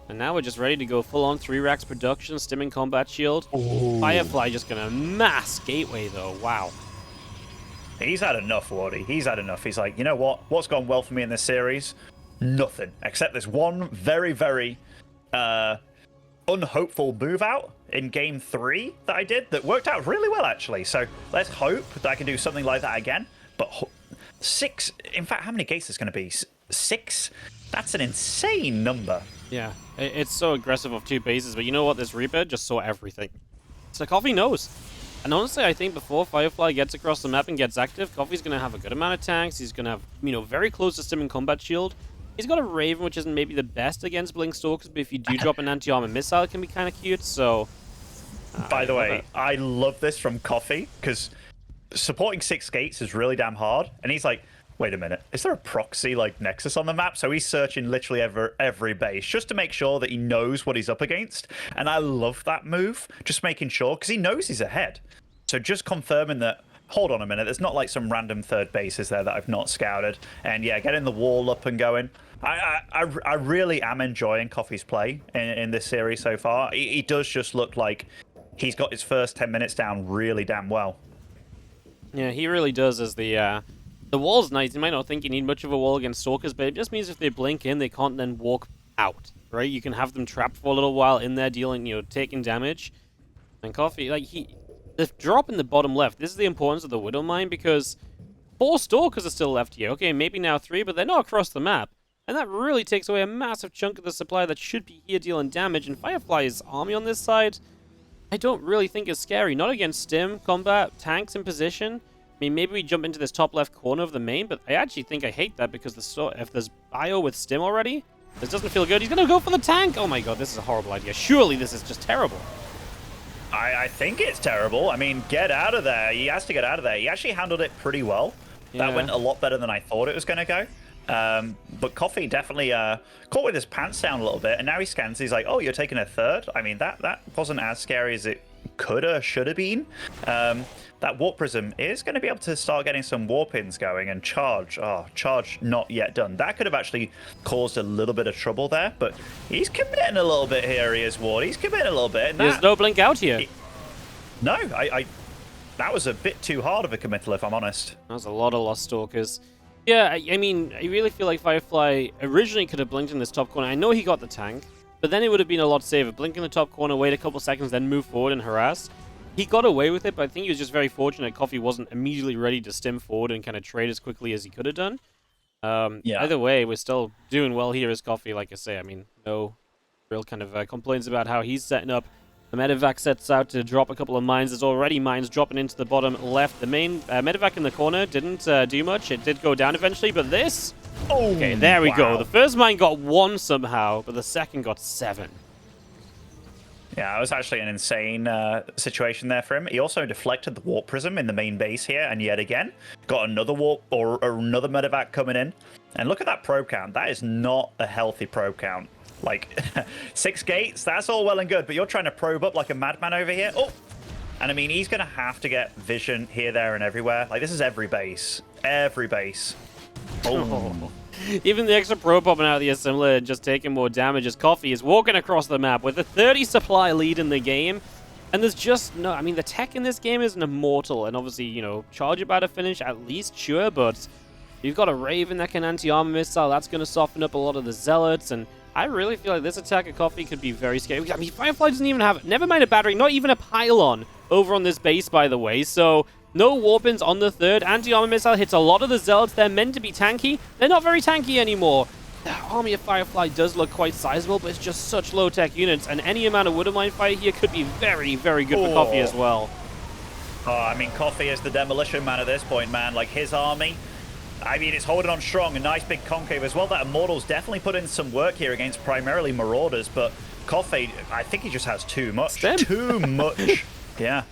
And now we're just ready to go full-on 3 racks production, stimming combat shield. Ooh. Firefly just going to mass gateway, though. Wow. He's had enough, Wardy. He's had enough. He's like, you know what? What's gone well for me in this series? Nothing. Except this one very, very unhopeful move out in game 3 that I did that worked out really well, actually. So let's hope that I can do something like that again. But 6... In fact, how many gates is going to be? 6? That's an insane number. Yeah, it's so aggressive of 2 bases, but you know what? This Reaper just saw everything. So Coffee knows. And honestly, I think before Firefly gets across the map and gets active, Coffee's going to have a good amount of tanks. He's going to have, you know, very close to Stim and Combat Shield. He's got a Raven, which isn't maybe the best against Blink Stalkers, but if you do drop an anti-armor missile, it can be kind of cute, so... By the way, I love this from Coffee, because supporting 6 gates is really damn hard, and he's like, wait a minute, is there a proxy like Nexus on the map? So he's searching literally every base just to make sure that he knows what he's up against. And I love that move, just making sure, because he knows he's ahead. So just confirming that, hold on a minute, there's not like some random third bases there that I've not scouted. And yeah, getting the wall up and going. I really am enjoying Coffee's play in this series so far. He does just look like he's got his first 10 minutes down really damn well. Yeah, he really does as the wall's nice. You might not think you need much of a wall against Stalkers, but it just means if they blink in, they can't then walk out, right? You can have them trapped for a little while in there dealing, you know, taking damage. And Coffee, like, the drop in the bottom left, this is the importance of the Widow Mine, because 4 Stalkers are still left here. Okay, maybe now 3, but they're not across the map. And that really takes away a massive chunk of the supply that should be here dealing damage. And Firefly's army on this side, I don't really think is scary. Not against Stim, combat, tanks in position. I mean, maybe we jump into this top left corner of the main, but I actually think I hate that because if there's bio with Stim already, this doesn't feel good. He's going to go for the tank. Oh my god, this is a horrible idea. Surely this is just terrible. I think it's terrible. I mean, get out of there. He has to get out of there. He actually handled it pretty well. Yeah. That went a lot better than I thought it was going to go. But Coffee definitely caught with his pants down a little bit, and now he scans. He's like, oh, you're taking a third? I mean, that wasn't as scary as it coulda, shoulda been. That Warp Prism is going to be able to start getting some warp-ins going, and Charge. Oh, Charge not yet done. That could have actually caused a little bit of trouble there, but he's committing a little bit here, he is, Ward. He's committing a little bit. And there's no blink out here. No, that was a bit too hard of a committal, if I'm honest. That was a lot of Lost Stalkers. Yeah, I mean, I really feel like Firefly originally could have blinked in this top corner. I know he got the tank, but then it would have been a lot safer. Blink in the top corner, wait a couple seconds, then move forward and harass. He got away with it, but I think he was just very fortunate Coffee wasn't immediately ready to stim forward and kind of trade as quickly as he could have done. Yeah. Either way, we're still doing well here as Coffee, like I say. I mean, no real kind of complaints about how he's setting up. The Medevac sets out to drop a couple of mines. There's already mines dropping into the bottom left. The main Medevac in the corner didn't do much. It did go down eventually, but this... Oh, okay, there we go. The first mine got 1 somehow, but the second got 7. Yeah, it was actually an insane situation there for him. He also deflected the Warp Prism in the main base here, and yet again, got another Warp or another Medevac coming in. And look at that probe count. That is not a healthy probe count. Like, 6 gates, that's all well and good, but you're trying to probe up like a madman over here. Oh! And I mean, he's going to have to get vision here, there, and everywhere. Like, this is every base. Every base. Oh. Even the extra probe popping out of the assembler and just taking more damage as Coffee is walking across the map with a 30 supply lead in the game. And there's just no... I mean, the tech in this game is an immortal. And obviously, you know, Charge about to finish at least, sure, but you've got a Raven that can anti-armor missile. That's going to soften up a lot of the Zealots, and I really feel like this attack of Coffee could be very scary. I mean, Firefly doesn't even have... Never mind a battery, not even a pylon over on this base, by the way. So, no warp-ins on the third. Anti-armor missile hits a lot of the Zealots. They're meant to be tanky. They're not very tanky anymore. The army of Firefly does look quite sizable, but it's just such low-tech units. And any amount of Widow Mine fire here could be very, very good for Coffee as well. Oh, I mean, Coffee is the demolition man at this point, man. Like, his army... I mean, it's holding on strong. A nice big concave as well. That Immortal's definitely put in some work here against primarily Marauders, but Coffee, I think he just has too much. Stim. Too much. Yeah.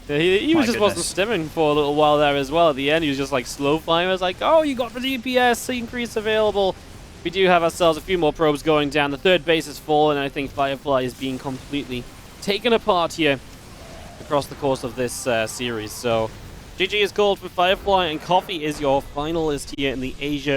He was just wasn't stimming for a little while there as well. At the end, he was just like slow flying. I was like, oh, you got the DPS increase available. We do have ourselves a few more probes going down. The third base is full, and I think Firefly is being completely taken apart here across the course of this series. So GG is called for Firefly, and Coffee is your finalist here in the Asia